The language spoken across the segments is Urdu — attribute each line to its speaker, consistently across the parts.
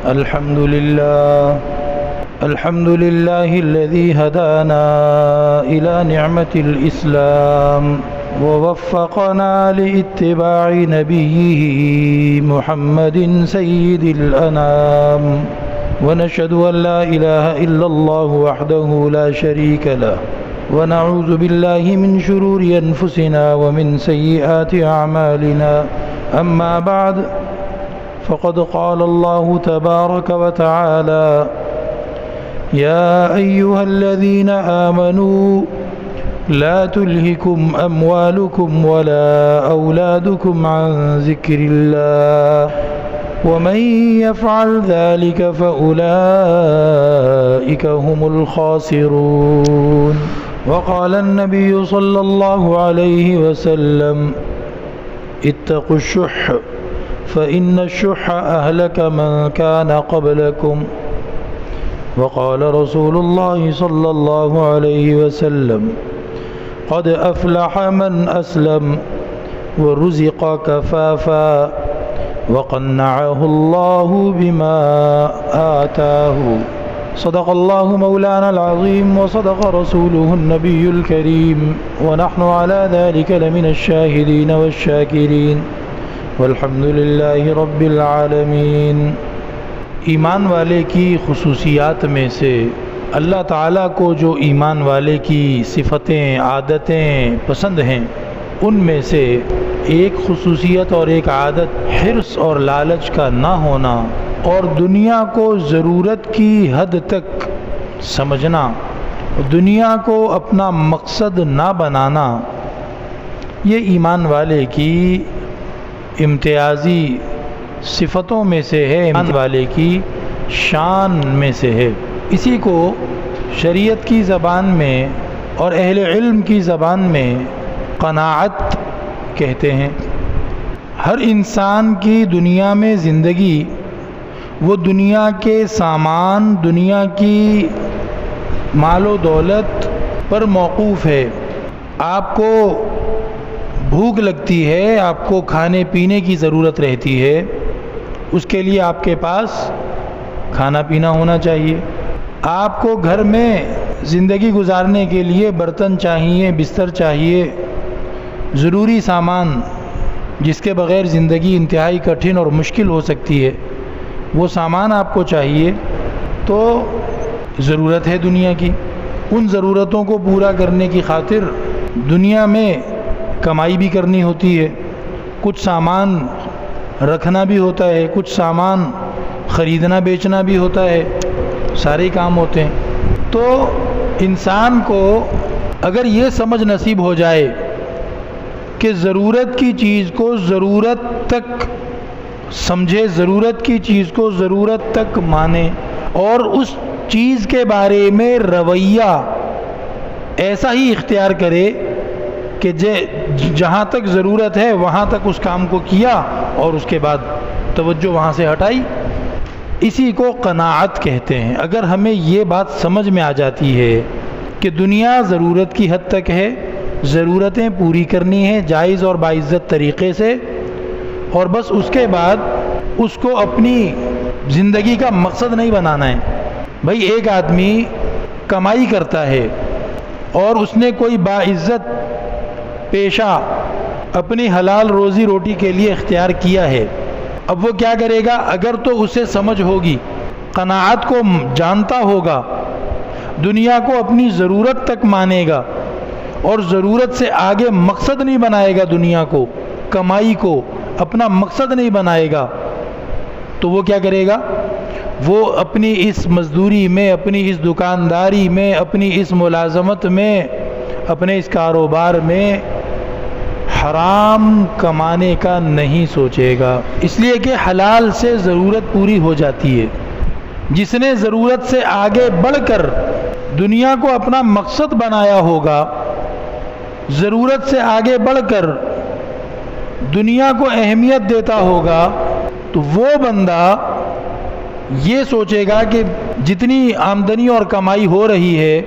Speaker 1: الحمد لله الذي هدانا إلى نعمة الإسلام ووفقنا لاتباع نبيه محمد سيد الأنام، ونشهد أن لا إله إلا الله وحده لا شريك له، ونعوذ بالله من شرور أنفسنا ومن سيئات أعمالنا. أما بعد، فقد قال الله تبارك وتعالى: يا أيها الذين آمنوا لا تلهكم أموالكم ولا أولادكم عن ذكر الله ومن يفعل ذلك فأولئك هم الخاسرون. وقال النبي صلى الله عليه وسلم: اتقوا الشح فإن الشح أهلك من كان قبلكم. وقال رسول الله صلى الله عليه وسلم: قد أفلح من أسلم ورزق كفافا وقنعه الله بما آتاه. صدق الله مولانا العظيم وصدق رسوله النبي الكريم، ونحن على ذلك لمن الشاهدين والشاكرين، والحمد لله رب العالمین. ایمان والے کی خصوصیات میں سے اللہ تعالیٰ کو جو ایمان والے کی صفتیں عادتیں پسند ہیں، ان میں سے ایک خصوصیت اور ایک عادت حرص اور لالچ کا نہ ہونا، اور دنیا کو ضرورت کی حد تک سمجھنا، دنیا کو اپنا مقصد نہ بنانا. یہ ایمان والے کی امتیازی صفتوں میں سے ہے، ایمان والے کی شان میں سے ہے. اسی کو شریعت کی زبان میں اور اہل علم کی زبان میں قناعت کہتے ہیں. ہر انسان کی دنیا میں زندگی وہ دنیا کے سامان، دنیا کی مال و دولت پر موقوف ہے. آپ کو بھوک لگتی ہے، آپ کو کھانے پینے کی ضرورت رہتی ہے، اس کے لیے آپ کے پاس کھانا پینا ہونا چاہیے. آپ کو گھر میں زندگی گزارنے کے لیے برتن چاہیے، بستر چاہیے، ضروری سامان جس کے بغیر زندگی انتہائی کٹھن اور مشکل ہو سکتی ہے، وہ سامان آپ کو چاہیے. تو ضرورت ہے دنیا کی. ان ضرورتوں کو پورا کرنے کی خاطر دنیا میں کمائی بھی کرنی ہوتی ہے، کچھ سامان رکھنا بھی ہوتا ہے، کچھ سامان خریدنا بیچنا بھی ہوتا ہے، سارے کام ہوتے ہیں. تو انسان کو اگر یہ سمجھ نصیب ہو جائے کہ ضرورت کی چیز کو ضرورت تک سمجھے، ضرورت کی چیز کو ضرورت تک مانے، اور اس چیز کے بارے میں رویہ ایسا ہی اختیار کرے کہ جہاں تک ضرورت ہے وہاں تک اس کام کو کیا اور اس کے بعد توجہ وہاں سے ہٹائی، اسی کو قناعت کہتے ہیں. اگر ہمیں یہ بات سمجھ میں آ جاتی ہے کہ دنیا ضرورت کی حد تک ہے، ضرورتیں پوری کرنی ہیں جائز اور باعزت طریقے سے، اور بس اس کے بعد اس کو اپنی زندگی کا مقصد نہیں بنانا ہے. بھائی ایک آدمی کمائی کرتا ہے اور اس نے کوئی باعزت پیشہ اپنی حلال روزی روٹی کے لیے اختیار کیا ہے، اب وہ کیا کرے گا؟ اگر تو اسے سمجھ ہوگی، قناعت کو جانتا ہوگا، دنیا کو اپنی ضرورت تک مانے گا اور ضرورت سے آگے مقصد نہیں بنائے گا، دنیا کو، کمائی کو اپنا مقصد نہیں بنائے گا، تو وہ کیا کرے گا؟ وہ اپنی اس مزدوری میں، اپنی اس دکانداری میں، اپنی اس ملازمت میں، اپنے اس کاروبار میں حرام کمانے کا نہیں سوچے گا، اس لیے کہ حلال سے ضرورت پوری ہو جاتی ہے. جس نے ضرورت سے آگے بڑھ کر دنیا کو اپنا مقصد بنایا ہوگا، ضرورت سے آگے بڑھ کر دنیا کو اہمیت دیتا ہوگا، تو وہ بندہ یہ سوچے گا کہ جتنی آمدنی اور کمائی ہو رہی ہے،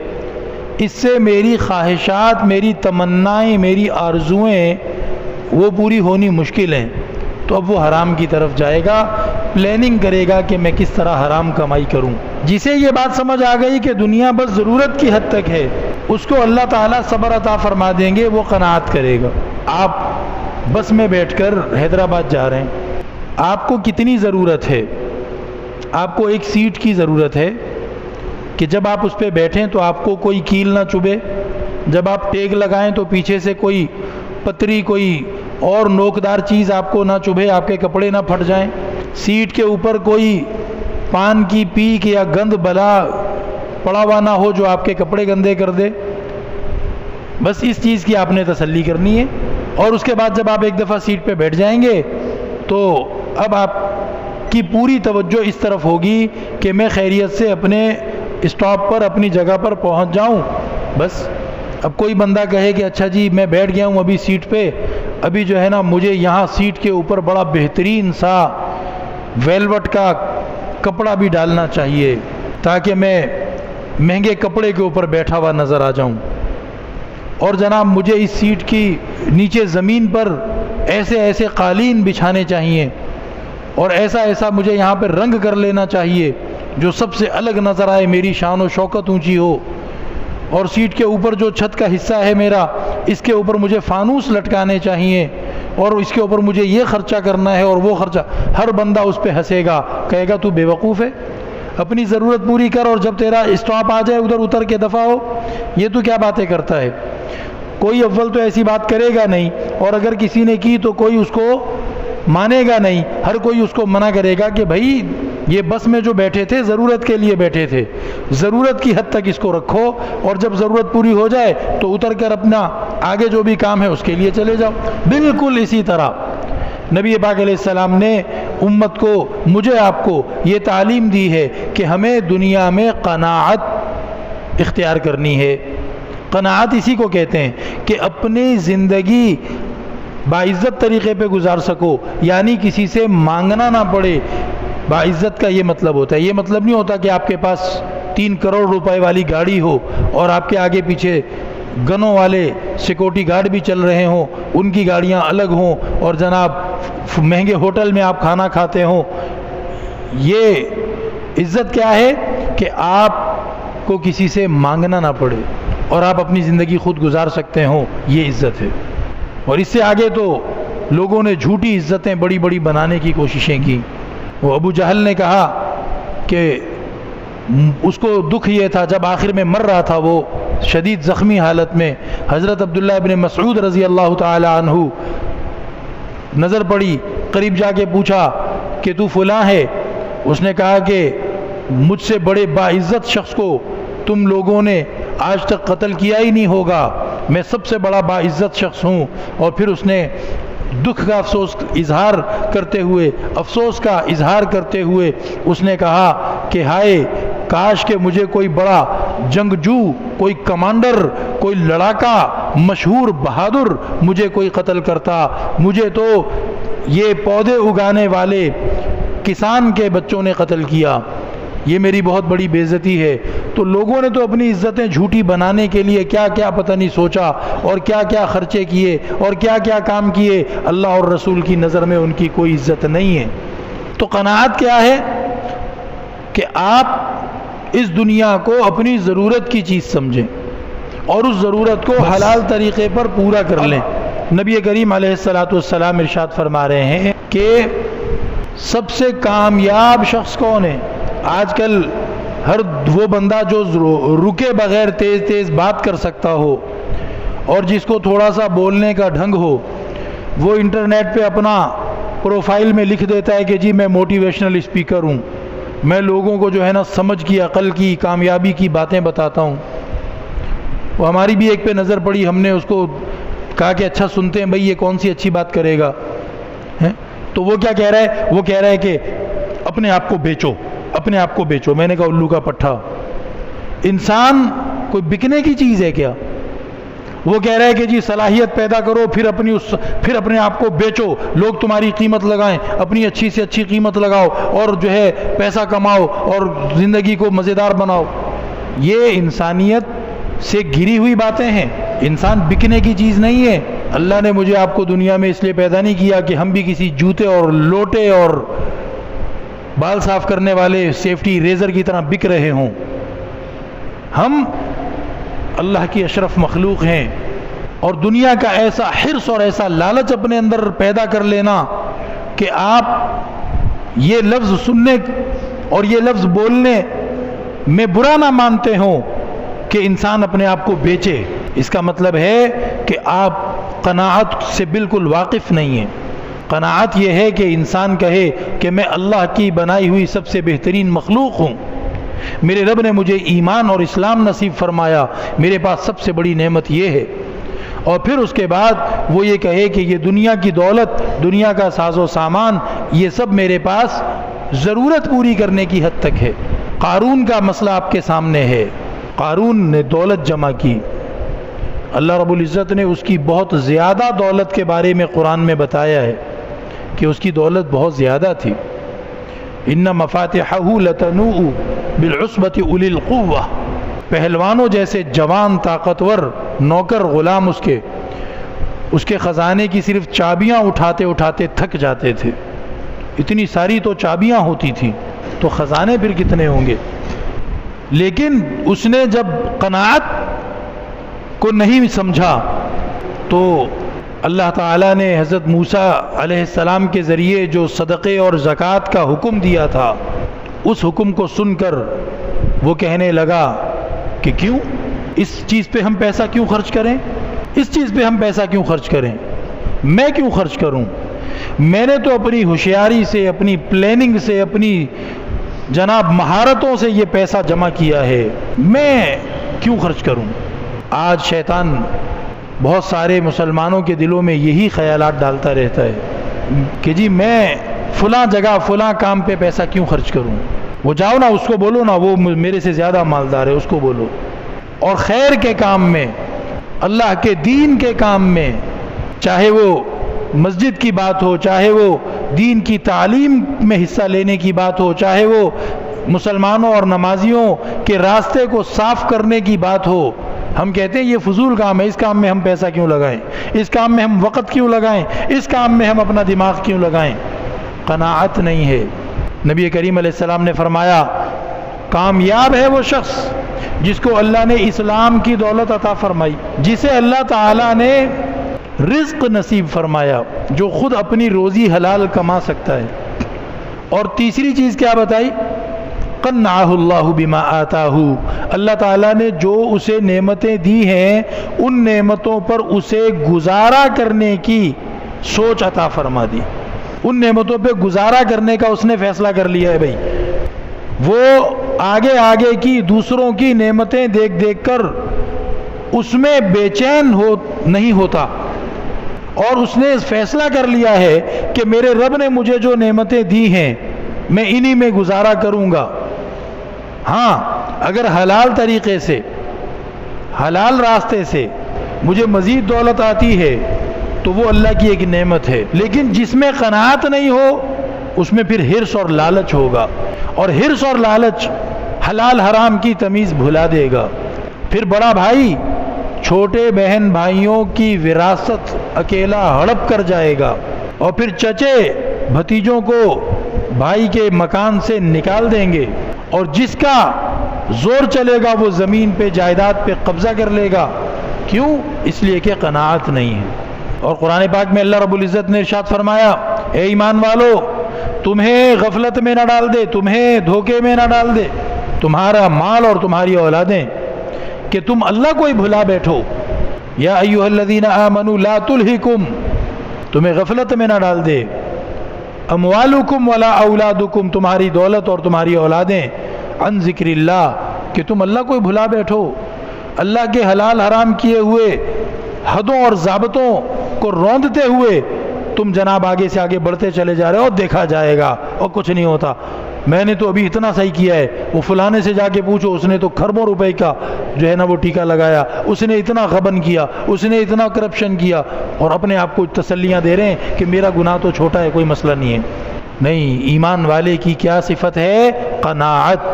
Speaker 1: اس سے میری خواہشات، میری تمنائیں، میری آرزوئیں وہ پوری ہونی مشکل ہیں، تو اب وہ حرام کی طرف جائے گا. پلاننگ کرے گا کہ میں کس طرح حرام کمائی کروں۔ جسے یہ بات سمجھ آ گئی کہ دنیا بس ضرورت کی حد تک ہے، اس کو اللہ تعالیٰ صبر عطا فرما دیں گے، وہ قناعت کرے گا۔ آپ بس میں بیٹھ کر حیدرآباد جا رہے ہیں، آپ کو کتنی ضرورت ہے؟ آپ کو ایک سیٹ کی ضرورت ہے کہ جب آپ اس پہ بیٹھیں تو آپ کو کوئی کیل نہ چبھے، جب آپ ٹیک لگائیں تو پیچھے سے کوئی پتری، کوئی اور نوکدار چیز آپ کو نہ چبھے، آپ کے کپڑے نہ پھٹ جائیں، سیٹ کے اوپر کوئی پان کی پیک یا گند بلا پڑا ہوا نہ ہو جو آپ کے کپڑے گندے کر دے۔ بس اس چیز کی آپ نے تسلی کرنی ہے، اور اس کے بعد جب آپ ایک دفعہ سیٹ پہ بیٹھ جائیں گے تو اب آپ کی پوری توجہ اس طرف ہوگی کہ میں خیریت سے اپنے اسٹاپ پر، اپنی جگہ پر پہنچ جاؤں۔ بس اب کوئی بندہ کہے کہ اچھا جی میں بیٹھ گیا ہوں ابھی سیٹ پہ، ابھی جو ہے نا مجھے یہاں سیٹ کے اوپر بڑا بہترین سا ویلوٹ کا کپڑا بھی ڈالنا چاہیے تاکہ میں مہنگے کپڑے کے اوپر بیٹھا ہوا نظر آ جاؤں، اور جناب مجھے اس سیٹ کی نیچے زمین پر ایسے ایسے قالین بچھانے چاہیے، اور ایسا ایسا مجھے یہاں پہ رنگ کر لینا چاہیے جو سب سے الگ نظر آئے، میری شان و شوکت اونچی ہو، اور سیٹ کے اوپر جو چھت کا حصہ ہے میرا، اس کے اوپر مجھے فانوس لٹکانے چاہیے، اور اس کے اوپر مجھے یہ خرچہ کرنا ہے اور وہ خرچہ۔ ہر بندہ اس پہ ہنسے گا، کہے گا تو بے وقوف ہے، اپنی ضرورت پوری کر، اور جب تیرا اسٹاپ آ جائے ادھر اتر کے دفع ہو، یہ تو کیا باتیں کرتا ہے۔ کوئی اول تو ایسی بات کرے گا نہیں، اور اگر کسی نے کی تو کوئی اس کو مانے گا نہیں، ہر کوئی اس کو منع کرے گا کہ بھائی یہ بس میں جو بیٹھے تھے ضرورت کے لیے بیٹھے تھے، ضرورت کی حد تک اس کو رکھو، اور جب ضرورت پوری ہو جائے تو اتر کر اپنا آگے جو بھی کام ہے اس کے لیے چلے جاؤ۔ بالکل اسی طرح نبی پاک علیہ السلام نے امت کو، مجھے آپ کو یہ تعلیم دی ہے کہ ہمیں دنیا میں قناعت اختیار کرنی ہے۔ قناعت اسی کو کہتے ہیں کہ اپنی زندگی باعزت طریقے پہ گزار سکو، یعنی کسی سے مانگنا نہ پڑے۔ باعزت کا یہ مطلب ہوتا ہے، یہ مطلب نہیں ہوتا کہ آپ کے پاس 3 کروڑ روپے والی گاڑی ہو اور آپ کے آگے پیچھے گنوں والے سیکورٹی گارڈ بھی چل رہے ہوں، ان کی گاڑیاں الگ ہوں، اور جناب مہنگے ہوٹل میں آپ کھانا کھاتے ہوں۔ یہ عزت کیا ہے کہ آپ کو کسی سے مانگنا نہ پڑے اور آپ اپنی زندگی خود گزار سکتے ہوں، یہ عزت ہے۔ اور اس سے آگے تو لوگوں نے جھوٹی عزتیں بڑی بڑی بنانے کی کوششیں کی۔ وہ ابو جہل نے کہا کہ اس کو دکھ یہ تھا جب آخر میں مر رہا تھا، وہ شدید زخمی حالت میں، حضرت عبداللہ ابن مسعود رضی اللہ تعالی عنہ نظر پڑی، قریب جا کے پوچھا کہ تو فلاں ہے؟ اس نے کہا کہ مجھ سے بڑے باعزت شخص کو تم لوگوں نے آج تک قتل کیا ہی نہیں ہوگا، میں سب سے بڑا باعزت شخص ہوں۔ اور پھر اس نے دکھ کا افسوس کا اظہار کرتے ہوئے اس نے کہا کہ ہائے کاش کہ مجھے کوئی بڑا جنگجو، کوئی کمانڈر، کوئی لڑاکا، مشہور بہادر مجھے کوئی قتل کرتا، مجھے تو یہ پودے اگانے والے کسان کے بچوں نے قتل کیا، یہ میری بہت بڑی بے عزتی ہے۔ تو لوگوں نے تو اپنی عزتیں جھوٹی بنانے کے لیے کیا کیا پتہ نہیں سوچا، اور کیا کیا خرچے کیے، اور کیا کیا کام کیے، اللہ اور رسول کی نظر میں ان کی کوئی عزت نہیں ہے۔ تو قناعت کیا ہے کہ آپ اس دنیا کو اپنی ضرورت کی چیز سمجھیں اور اس ضرورت کو حلال طریقے پر پورا کر لیں۔ نبی کریم علیہ السلام ارشاد فرما رہے ہیں کہ سب سے کامیاب شخص کون ہے؟ آج کل ہر وہ بندہ جو رکے بغیر تیز تیز بات کر سکتا ہو اور جس کو تھوڑا سا بولنے کا ڈھنگ ہو، وہ انٹرنیٹ پہ اپنا پروفائل میں لکھ دیتا ہے کہ جی میں موٹیویشنل اسپیکر ہوں، میں لوگوں کو جو ہے نا سمجھ کی، عقل کی، کامیابی کی باتیں بتاتا ہوں۔ وہ ہماری بھی ایک پہ نظر پڑی، ہم نے اس کو کہا کہ اچھا سنتے ہیں بھائی یہ کون سی اچھی بات کرے گا، تو وہ کیا کہہ رہا ہے؟ وہ کہہ رہا ہے کہ اپنے آپ کو بیچو، اپنے آپ کو بیچو۔ میں نے کہا الو کا پٹھا، انسان کوئی بکنے کی چیز ہے کیا؟ وہ کہہ رہا ہے کہ جی صلاحیت پیدا کرو، پھر اپنے آپ کو بیچو، لوگ تمہاری قیمت لگائیں، اپنی اچھی سے اچھی قیمت لگاؤ اور جو ہے پیسہ کماؤ اور زندگی کو مزیدار بناؤ۔ یہ انسانیت سے گھری ہوئی باتیں ہیں، انسان بکنے کی چیز نہیں ہے۔ اللہ نے مجھے آپ کو دنیا میں اس لیے پیدا نہیں کیا کہ ہم بھی کسی جوتے اور لوٹے اور بال صاف کرنے والے سیفٹی ریزر کی طرح بک رہے ہوں. ہم اللہ کی اشرف مخلوق ہیں، اور دنیا کا ایسا حرص اور ایسا لالچ اپنے اندر پیدا کر لینا کہ آپ یہ لفظ سننے اور یہ لفظ بولنے میں برا نہ مانتے ہوں کہ انسان اپنے آپ کو بیچے، اس کا مطلب ہے کہ آپ قناعت سے بالکل واقف نہیں ہیں. قناعت یہ ہے کہ انسان کہے کہ میں اللہ کی بنائی ہوئی سب سے بہترین مخلوق ہوں، میرے رب نے مجھے ایمان اور اسلام نصیب فرمایا، میرے پاس سب سے بڑی نعمت یہ ہے. اور پھر اس کے بعد وہ یہ کہے کہ یہ دنیا کی دولت، دنیا کا ساز و سامان، یہ سب میرے پاس ضرورت پوری کرنے کی حد تک ہے. قارون کا مسئلہ آپ کے سامنے ہے. قارون نے دولت جمع کی، اللہ رب العزت نے اس کی بہت زیادہ دولت کے بارے میں قرآن میں بتایا ہے کہ اس کی دولت بہت زیادہ تھی. ان مفاتحہ لتنوء بالعصبۃ اولی القوہ، پہلوانوں جیسے جوان طاقتور نوکر غلام اس کے خزانے کی صرف چابیاں اٹھاتے اٹھاتے تھک جاتے تھے. اتنی ساری تو چابیاں ہوتی تھیں تو خزانے پھر کتنے ہوں گے. لیکن اس نے جب قناعت کو نہیں سمجھا تو اللہ تعالیٰ نے حضرت موسیٰ علیہ السلام کے ذریعے جو صدقے اور زکوٰۃ کا حکم دیا تھا، اس حکم کو سن کر وہ کہنے لگا کہ کیوں اس چیز پہ ہم پیسہ کیوں خرچ کریں، اس چیز پہ ہم پیسہ کیوں خرچ کریں، میں کیوں خرچ کروں، میں نے تو اپنی ہوشیاری سے، اپنی پلاننگ سے، اپنی جناب مہارتوں سے یہ پیسہ جمع کیا ہے، میں کیوں خرچ کروں. آج شیطان بہت سارے مسلمانوں کے دلوں میں یہی خیالات ڈالتا رہتا ہے کہ جی میں فلاں جگہ فلاں کام پہ پیسہ کیوں خرچ کروں. وہ جاؤ نا، اس کو بولو نا، وہ میرے سے زیادہ مالدار ہے، اس کو بولو. اور خیر کے کام میں، اللہ کے دین کے کام میں، چاہے وہ مسجد کی بات ہو، چاہے وہ دین کی تعلیم میں حصہ لینے کی بات ہو، چاہے وہ مسلمانوں اور نمازیوں کے راستے کو صاف کرنے کی بات ہو، ہم کہتے ہیں یہ فضول کام ہے، اس کام میں ہم پیسہ کیوں لگائیں، اس کام میں ہم وقت کیوں لگائیں، اس کام میں ہم اپنا دماغ کیوں لگائیں. قناعت نہیں ہے. نبی کریم علیہ السلام نے فرمایا کامیاب ہے وہ شخص جس کو اللہ نے اسلام کی دولت عطا فرمائی، جسے اللہ تعالیٰ نے رزق نصیب فرمایا، جو خود اپنی روزی حلال کما سکتا ہے. اور تیسری چیز کیا بتائی؟ قنعہ اللہ بما آتاہ، اللہ تعالیٰ نے جو اسے نعمتیں دی ہیں ان نعمتوں پر اسے گزارا کرنے کی سوچ عطا فرما دی. ان نعمتوں پہ گزارا کرنے کا اس نے فیصلہ کر لیا ہے. بھائی وہ آگے آگے کی دوسروں کی نعمتیں دیکھ دیکھ کر اس میں بے چین نہیں ہوتا، اور اس نے فیصلہ کر لیا ہے کہ میرے رب نے مجھے جو نعمتیں دی ہیں میں انہی میں گزارا کروں گا. ہاں اگر حلال طریقے سے، حلال راستے سے مجھے مزید دولت آتی ہے تو وہ اللہ کی ایک نعمت ہے، لیکن جس میں قناعت نہیں ہو اس میں پھر حرص اور لالچ ہوگا، اور حرص اور لالچ حلال حرام کی تمیز بھلا دے گا. پھر بڑا بھائی چھوٹے بہن بھائیوں کی وراثت اکیلا ہڑپ کر جائے گا، اور پھر چچے بھتیجوں کو بھائی کے مکان سے نکال دیں گے، اور جس کا زور چلے گا وہ زمین پہ جائیداد پہ قبضہ کر لے گا. کیوں؟ اس لیے کہ قناعت نہیں ہے. اور قرآن پاک میں اللہ رب العزت نے ارشاد فرمایا اے ایمان والو، تمہیں غفلت میں نہ ڈال دے، تمہیں دھوکے میں نہ ڈال دے تمہارا مال اور تمہاری اولادیں کہ تم اللہ کو ہی بھلا بیٹھو. یا ایھا الذین آمنوا لا تلہکم، تمہیں غفلت میں نہ ڈال دے اموالکم ولا اولادکم، تمہاری دولت اور تمہاری اولادیں، عن ذکر اللہ، کہ تم اللہ کو ہی بھلا بیٹھو. اللہ کے حلال حرام کیے ہوئے حدوں اور ضابطوں کو روندتے ہوئے تم جناب آگے سے آگے بڑھتے چلے جا رہے ہو، دیکھا جائے گا اور کچھ نہیں ہوتا. میں نے تو ابھی اتنا صحیح کیا ہے، وہ فلانے سے جا کے پوچھو، اس نے تو کھربوں روپے کا جو ہے نا وہ ٹیکہ لگایا، اس نے اتنا غبن کیا، اس نے اتنا کرپشن کیا، اور اپنے آپ کو تسلیاں دے رہے ہیں کہ میرا گناہ تو چھوٹا ہے، کوئی مسئلہ نہیں ہے. نہیں، ایمان والے کی کیا صفت ہے؟ قناعت.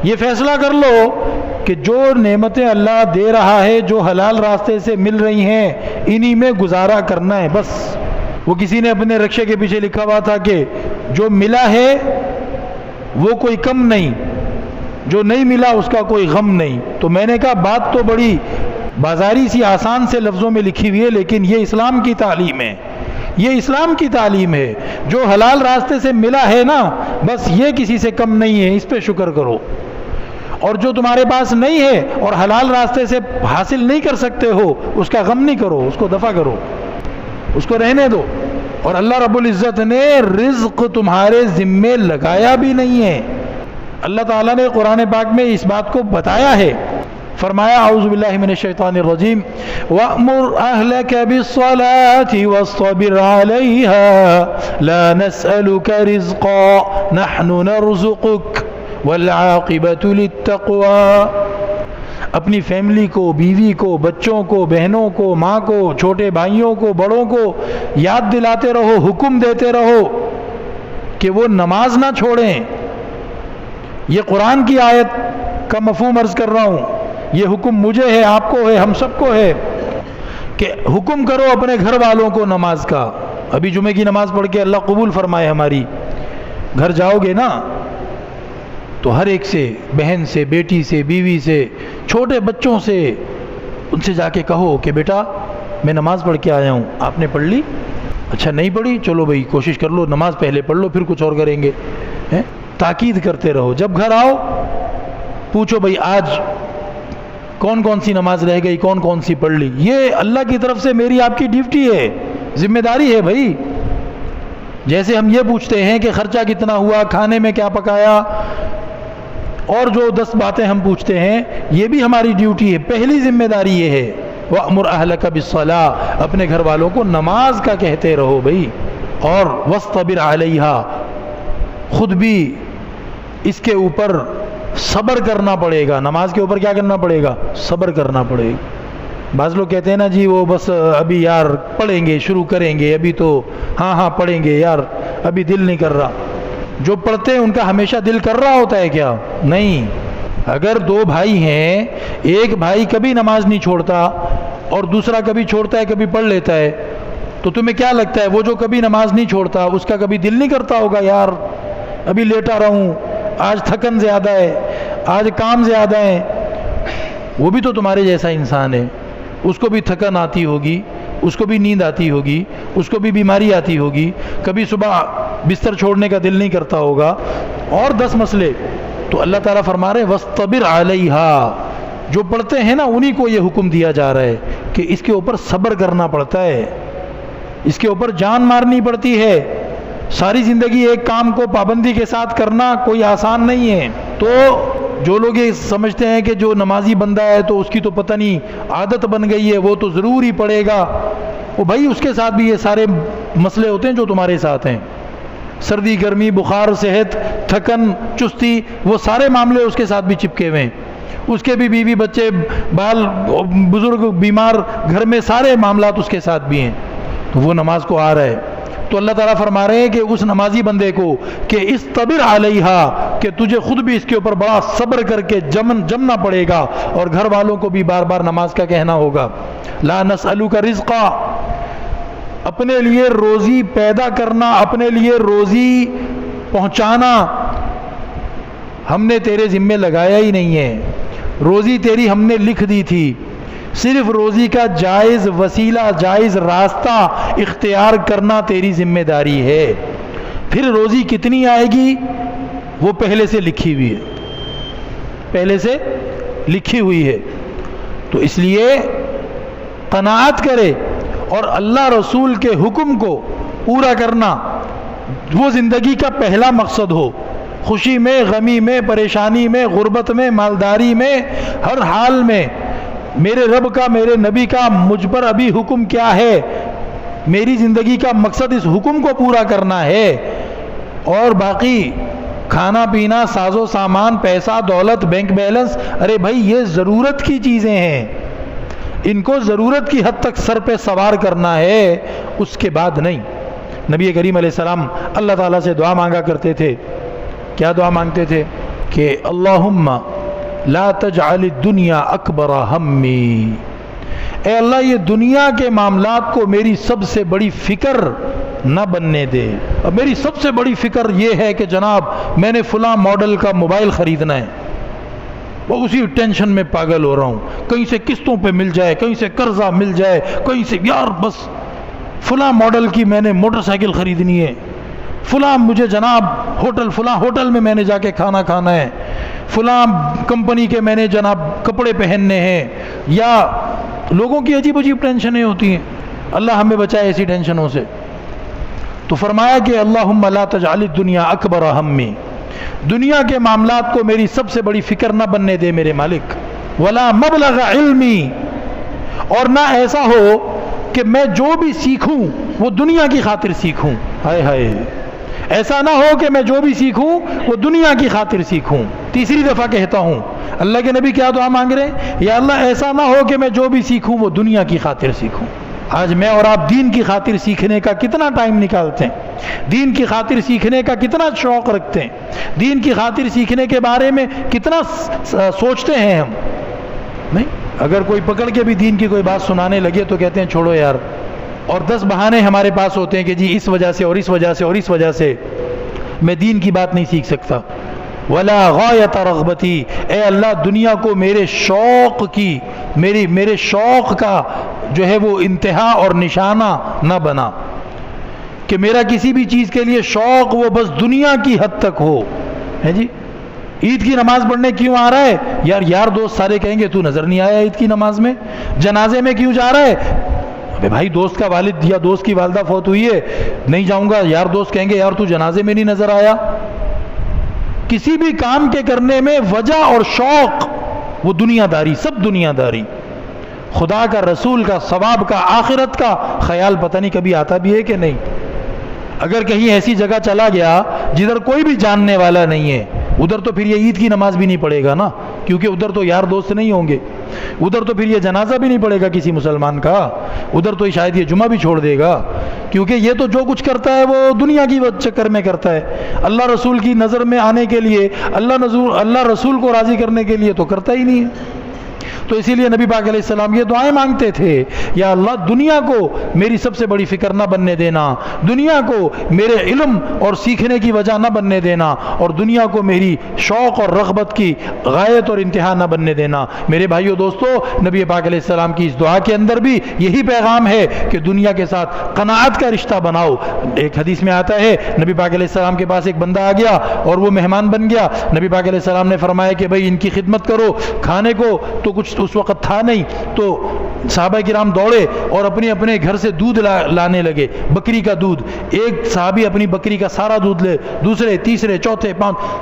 Speaker 1: یہ فیصلہ کر لو کہ جو نعمتیں اللہ دے رہا ہے، جو حلال راستے سے مل رہی ہیں، انہی میں گزارا کرنا ہے بس. وہ کسی نے اپنے رکشے کے پیچھے لکھا ہوا تھا کہ جو ملا ہے وہ کوئی کم نہیں، جو نہیں ملا اس کا کوئی غم نہیں۔ تو میں نے کہا بات تو بڑی بازاری سی آسان سے لفظوں میں لکھی ہوئی ہے، لیکن یہ اسلام کی تعلیم ہے، یہ اسلام کی تعلیم ہے۔ جو حلال راستے سے ملا ہے نا، بس یہ کسی سے کم نہیں ہے، اس پہ شکر کرو۔ اور جو تمہارے پاس نہیں ہے اور حلال راستے سے حاصل نہیں کر سکتے ہو، اس کا غم نہیں کرو، اس کو دفع کرو، اس کو رہنے دو۔ اور اللہ رب العزت نے رزق تمہارے ذمے لگایا بھی نہیں ہے۔ اللہ تعالیٰ نے قرآن پاک میں اس بات کو بتایا ہے، فرمایا اعوذ باللہ من الشیطان الرجیم وَأْمُرْ أَهْلَكَ بِالصَّلَاةِ وَاصْطَبِرْ عَلَيْهَا لَا نَسْأَلُكَ رِزْقًا نَحْنُ نَرْزُقُكَ وَالْعَاقِبَةُ لِلتَّقْوَى۔ اپنی فیملی کو، بیوی کو، بچوں کو، بہنوں کو، ماں کو، چھوٹے بھائیوں کو، بڑوں کو یاد دلاتے رہو، حکم دیتے رہو کہ وہ نماز نہ چھوڑیں۔ یہ قرآن کی آیت کا مفہوم عرض کر رہا ہوں، یہ حکم مجھے ہے، آپ کو ہے، ہم سب کو ہے کہ حکم کرو اپنے گھر والوں کو نماز کا۔ ابھی جمعے کی نماز پڑھ کے اللہ قبول فرمائے ہماری، گھر جاؤ گے نا تو ہر ایک سے، بہن سے، بیٹی سے، بیوی سے، چھوٹے بچوں سے، ان سے جا کے کہو کہ بیٹا میں نماز پڑھ کے آیا ہوں، آپ نے پڑھ لی؟ اچھا نہیں پڑھی، چلو بھائی کوشش کر لو، نماز پہلے پڑھ لو، پھر کچھ اور کریں گے۔ تاکید کرتے رہو، جب گھر آؤ پوچھو بھائی آج کون کون سی نماز رہ گئی، کون کون سی پڑھ لی۔ یہ اللہ کی طرف سے میری آپ کی ڈیوٹی ہے، ذمہ داری ہے بھائی۔ جیسے ہم یہ پوچھتے ہیں کہ خرچہ کتنا ہوا، کھانے میں کیا پکایا، اور جو 10 باتیں ہم پوچھتے ہیں، یہ بھی ہماری ڈیوٹی ہے۔ پہلی ذمہ داری یہ ہے وَأْمُرْ أَهْلَكَ بِالصَّلَاةِ، اپنے گھر والوں کو نماز کا کہتے رہو بھائی۔ اور وَاصْطَبِرْ عَلَيْهَا، خود بھی اس کے اوپر صبر کرنا پڑے گا۔ نماز کے اوپر کیا کرنا پڑے گا؟ صبر کرنا پڑے گا۔ بعض لوگ کہتے ہیں نا جی وہ بس ابھی یار پڑھیں گے، شروع کریں گے، ابھی تو ہاں پڑھیں گے یار، ابھی دل نہیں کر رہا۔ جو پڑھتے ہیں ان کا ہمیشہ دل کر رہا ہوتا ہے کیا؟ نہیں۔ اگر 2 بھائی ہیں، ایک بھائی کبھی نماز نہیں چھوڑتا اور دوسرا کبھی چھوڑتا ہے کبھی پڑھ لیتا ہے، تو تمہیں کیا لگتا ہے وہ جو کبھی نماز نہیں چھوڑتا اس کا کبھی دل نہیں کرتا ہوگا یار ابھی لیٹا رہوں، آج تھکن زیادہ ہے، آج کام زیادہ ہے؟ وہ بھی تو تمہارے جیسا انسان ہے، اس کو بھی تھکن آتی ہوگی، اس کو بھی نیند آتی ہوگی، اس کو بھی بیماری آتی ہوگی، کبھی صبح بستر چھوڑنے کا دل نہیں کرتا ہوگا، اور 10 مسئلے۔ تو اللہ تعالیٰ فرما رہے ہیں وَاسْطَبِرْ عَلَيْهَا، جو پڑھتے ہیں نا انہی کو یہ حکم دیا جا رہا ہے کہ اس کے اوپر صبر کرنا پڑتا ہے، اس کے اوپر جان مارنی پڑتی ہے۔ ساری زندگی ایک کام کو پابندی کے ساتھ کرنا کوئی آسان نہیں ہے۔ تو جو لوگ یہ سمجھتے ہیں کہ جو نمازی بندہ ہے تو اس کی تو پتہ نہیں عادت بن گئی ہے، وہ تو ضرور ہی پڑھے گا، وہ بھائی اس کے ساتھ بھی یہ سارے مسئلے ہوتے ہیں جو تمہارے ساتھ ہیں، سردی گرمی، بخار، صحت، تھکن، چستی، وہ سارے معاملے اس کے ساتھ بھی چپکے ہوئے ہیں، اس کے بھی بیوی بچے، بال بزرگ، بیمار، گھر میں سارے معاملات اس کے ساتھ بھی ہیں، تو وہ نماز کو آ رہا ہے۔ تو اللہ تعالیٰ فرما رہے ہیں کہ اس نمازی بندے کو کہ استبر علیہا، کہ تجھے خود بھی اس کے اوپر بڑا صبر کر کے جمنا پڑے گا، اور گھر والوں کو بھی بار بار نماز کا کہنا ہوگا۔ لا نسألک رزقا، اپنے لیے روزی پیدا کرنا، اپنے لیے روزی پہنچانا ہم نے تیرے ذمے لگایا ہی نہیں ہے، روزی تیری ہم نے لکھ دی تھی، صرف روزی کا جائز وسیلہ، جائز راستہ اختیار کرنا تیری ذمہ داری ہے۔ پھر روزی کتنی آئے گی وہ پہلے سے لکھی ہوئی ہے، پہلے سے لکھی ہوئی ہے۔ تو اس لیے قناعت کرے اور اللہ رسول کے حکم کو پورا کرنا وہ زندگی کا پہلا مقصد ہو، خوشی میں، غمی میں، پریشانی میں، غربت میں، مالداری میں، ہر حال میں میرے رب کا، میرے نبی کا مجھ پر ابھی حکم کیا ہے، میری زندگی کا مقصد اس حکم کو پورا کرنا ہے، اور باقی کھانا پینا، ساز و سامان، پیسہ، دولت، بینک بیلنس، ارے بھائی یہ ضرورت کی چیزیں ہیں، ان کو ضرورت کی حد تک سر پہ سوار کرنا ہے، اس کے بعد نہیں۔ نبی کریم علیہ السلام اللہ تعالیٰ سے دعا مانگا کرتے تھے، کیا دعا مانگتے تھے کہ اللہم لا تجعل الدنیا اکبر ہمی، اے اللہ یہ دنیا کے معاملات کو میری سب سے بڑی فکر نہ بننے دے. اب میری سب سے بڑی فکر یہ ہے کہ جناب میں نے فلاں ماڈل کا موبائل خریدنا ہے، وہ اسی ٹینشن میں پاگل ہو رہا ہوں، کہیں سے قسطوں پہ مل جائے، کہیں سے قرضہ مل جائے، کہیں سے یار بس فلاں ماڈل کی میں نے موٹر سائیکل خریدنی ہے، فلاں مجھے جناب فلاں ہوٹل میں نے جا کے کھانا کھانا ہے، فلاں کمپنی کے میں نے جناب کپڑے پہننے ہیں، یا لوگوں کی عجیب عجیب ٹینشنیں ہوتی ہیں. اللہ ہمیں بچائے ایسی ٹینشنوں سے. تو فرمایا کہ اللہم لا تجعل الدنیا اکبر ہمی، دنیا کے معاملات کو میری سب سے بڑی فکر نہ بننے دے میرے مالک. ولا مبلغ علمی، اور نہ ایسا ہو کہ میں جو بھی سیکھوں وہ دنیا کی خاطر سیکھوں. ہائے ہائے، ایسا نہ ہو کہ میں جو بھی سیکھوں وہ دنیا کی خاطر سیکھوں. تیسری دفعہ کہتا ہوں، اللہ کے نبی کیا دعا مانگ رہے ہیں؟ یا اللہ ایسا نہ ہو کہ میں جو بھی سیکھوں وہ دنیا کی خاطر سیکھوں. آج میں اور آپ دین کی خاطر سیکھنے کا کتنا ٹائم نکالتے ہیں، دین کی خاطر سیکھنے کا کتنا شوق رکھتے ہیں، دین کی خاطر سیکھنے کے بارے میں کتنا سوچتے ہیں ہم؟ نہیں. اگر کوئی پکڑ کے بھی دین کی کوئی بات سنانے لگے تو کہتے ہیں چھوڑو یار، اور 10 بہانے ہمارے پاس ہوتے ہیں کہ جی اس وجہ سے اور اس وجہ سے اور اس وجہ سے میں دین کی بات نہیں سیکھ سکتا. ولا غایت رغبتی، اے اللہ دنیا کو میرے شوق کی، میرے شوق کا جو ہے وہ انتہا اور نشانہ نہ بنا، کہ میرا کسی بھی چیز کے لیے شوق وہ بس دنیا کی حد تک ہو. ہے جی، عید کی نماز پڑھنے کیوں آ رہا ہے؟ یار دوست سارے کہیں گے تو نظر نہیں آیا عید کی نماز میں. جنازے میں کیوں جا رہا ہے؟ ابے بھائی دوست کا والد یا دوست کی والدہ فوت ہوئی ہے، نہیں جاؤں گا. یار دوست کہیں گے یار تو جنازے میں نہیں نظر آیا. کسی بھی کام کے کرنے میں وجہ اور شوق وہ دنیا داری، سب دنیا داری. خدا کا، رسول کا، ثواب کا، آخرت کا خیال پتہ نہیں کبھی آتا بھی ہے کہ نہیں. اگر کہیں ایسی جگہ چلا گیا جدھر کوئی بھی جاننے والا نہیں ہے، ادھر تو پھر یہ عید کی نماز بھی نہیں پڑھے گا نا، کیونکہ ادھر تو یار دوست نہیں ہوں گے. ادھر تو پھر یہ جنازہ بھی نہیں پڑے گا کسی مسلمان کا، ادھر تو شاید یہ جمعہ بھی چھوڑ دے گا، کیونکہ یہ تو جو کچھ کرتا ہے وہ دنیا کی چکر میں کرتا ہے. اللہ رسول کی نظر میں آنے کے لیے، اللہ رسول کو راضی کرنے کے لیے تو کرتا ہی نہیں ہے. تو اسی لیے نبی پاک علیہ السلام یہ دعائیں مانگتے تھے، یا اللہ دنیا کو میری سب سے بڑی فکر نہ بننے دینا، دنیا کو میرے علم اور سیکھنے کی وجہ نہ بننے دینا، اور دنیا کو میری شوق اور رغبت کی غایت اور انتہا نہ بننے دینا. میرے بھائیو دوستو، نبی پاک علیہ السلام کی اس دعا کے اندر بھی یہی پیغام ہے کہ دنیا کے ساتھ قناعت کا رشتہ بناؤ. ایک حدیث میں آتا ہے نبی پاک علیہ السلام کے پاس ایک بندہ آ گیا اور وہ مہمان بن گیا. نبی پاک علیہ السلام نے فرمایا کہ بھائی ان کی خدمت کرو. کھانے کو تو کچھ اس وقت تھا نہیں، تو صحابہ کرام دوڑے اور اپنے گھر سے دودھ لانے لگے، بکری کا دودھ. ایک صحابی اپنی بکری کا سارا دودھ لے، دوسرے، تیسرے، چوتھے،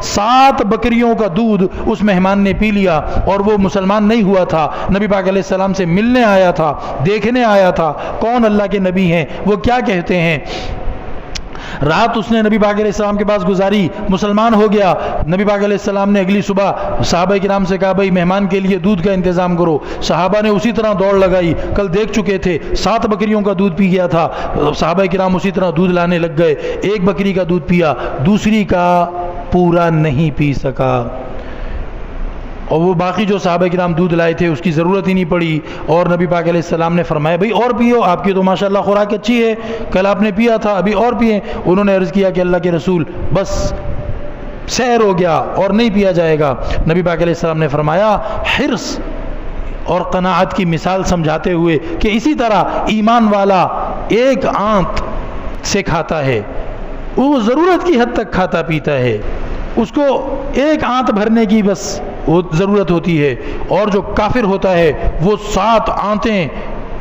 Speaker 1: 7 بکریوں کا دودھ اس مہمان نے پی لیا. اور وہ مسلمان نہیں ہوا تھا، نبی پاک علیہ السلام سے ملنے آیا تھا، دیکھنے آیا تھا کون اللہ کے نبی ہیں، وہ کیا کہتے ہیں. رات اس نے نبی پاک علیہ السلام کے پاس گزاری، مسلمان ہو گیا. نبی پاک علیہ السلام نے اگلی صبح صحابہ کرام سے کہا بھائی مہمان کے لیے دودھ کا انتظام کرو. صحابہ نے اسی طرح دوڑ لگائی، کل دیکھ چکے تھے 7 بکریوں کا دودھ پی گیا تھا. صحابہ کرام اسی طرح دودھ لانے لگ گئے. ایک بکری کا دودھ پیا، دوسری کا پورا نہیں پی سکا، اور وہ باقی جو صحابہ کرام دودھ لائے تھے اس کی ضرورت ہی نہیں پڑی. اور نبی پاک علیہ السلام نے فرمایا بھئی اور پیو، آپ کی تو ماشاءاللہ خوراک اچھی ہے، کل آپ نے پیا تھا، ابھی اور پئیں. انہوں نے عرض کیا کہ اللہ کے رسول بس سیر ہو گیا اور نہیں پیا جائے گا. نبی پاک علیہ السلام نے فرمایا حرص اور قناعت کی مثال سمجھاتے ہوئے کہ اسی طرح ایمان والا ایک آنت سے کھاتا ہے، وہ ضرورت کی حد تک کھاتا پیتا ہے، اس کو ایک آنت بھرنے کی بس وہ ضرورت ہوتی ہے. اور جو کافر ہوتا ہے وہ 7 آنتیں،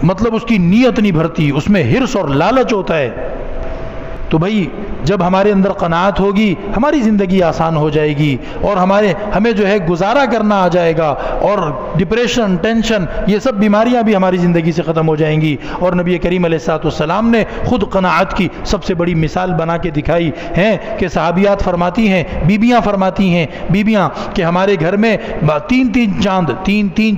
Speaker 1: مطلب اس کی نیت نہیں بھرتی، اس میں حرص اور لالچ ہوتا ہے. تو بھائی جب ہمارے اندر قناعت ہوگی ہماری زندگی آسان ہو جائے گی، اور ہمیں جو ہے گزارا کرنا آ جائے گا، اور ڈپریشن، ٹینشن، یہ سب بیماریاں بھی ہماری زندگی سے ختم ہو جائیں گی. اور نبی کریم علیہ السلام نے خود قناعت کی سب سے بڑی مثال بنا کے دکھائی ہے کہ صحابیات فرماتی ہیں، بیبیاں فرماتی ہیں کہ ہمارے گھر میں 3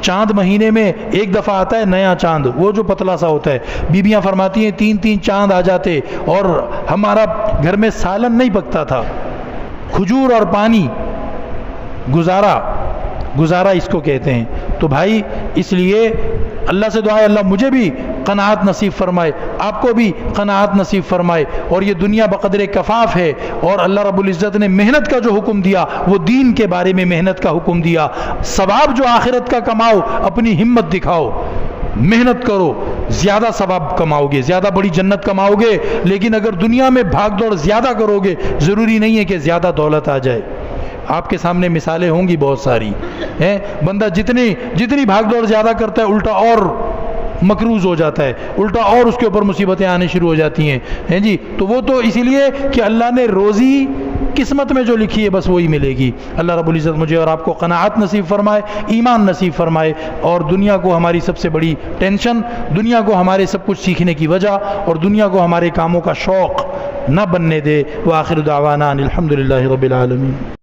Speaker 1: چاند مہینے میں ایک دفعہ آتا ہے نیا چاند، وہ جو پتلا سا ہوتا ہے. بیبیاں فرماتی ہیں 3 چاند آ جاتے، اور ہمارا گھر میں سالن نہیں پکتا تھا، کھجور اور پانی، گزارا اس کو کہتے ہیں. تو بھائی اس لیے اللہ سے دعا ہے اللہ مجھے بھی قناعت نصیب فرمائے، آپ کو بھی قناعت نصیب فرمائے، اور یہ دنیا بقدر کفاف ہے، اور اللہ رب العزت نے محنت کا جو حکم دیا وہ دین کے بارے میں محنت کا حکم دیا۔ ثواب جو آخرت کا کماؤ، اپنی ہمت دکھاؤ، محنت کرو، زیادہ ثواب کماؤ گے، زیادہ بڑی جنت کماؤ گے۔ لیکن اگر دنیا میں بھاگ دوڑ زیادہ کرو گے، ضروری نہیں ہے کہ زیادہ دولت آ جائے۔ آپ کے سامنے مثالیں ہوں گی بہت ساری ہیں، بندہ جتنی بھاگ دوڑ زیادہ کرتا ہے الٹا اور مقروض ہو جاتا ہے، الٹا اور اس کے اوپر مصیبتیں آنے شروع ہو جاتی ہیں جی۔ تو وہ تو اسی لیے کہ اللہ نے روزی قسمت میں جو لکھی ہے بس وہی ملے گی۔ اللہ رب العزت مجھے اور آپ کو قناعت نصیب فرمائے، ایمان نصیب فرمائے، اور دنیا کو ہماری سب سے بڑی ٹینشن، دنیا کو ہمارے سب کچھ سیکھنے کی وجہ، اور دنیا کو ہمارے کاموں کا شوق نہ بننے دے۔ وآخر دعوانا ان الحمد للہ رب العالمین۔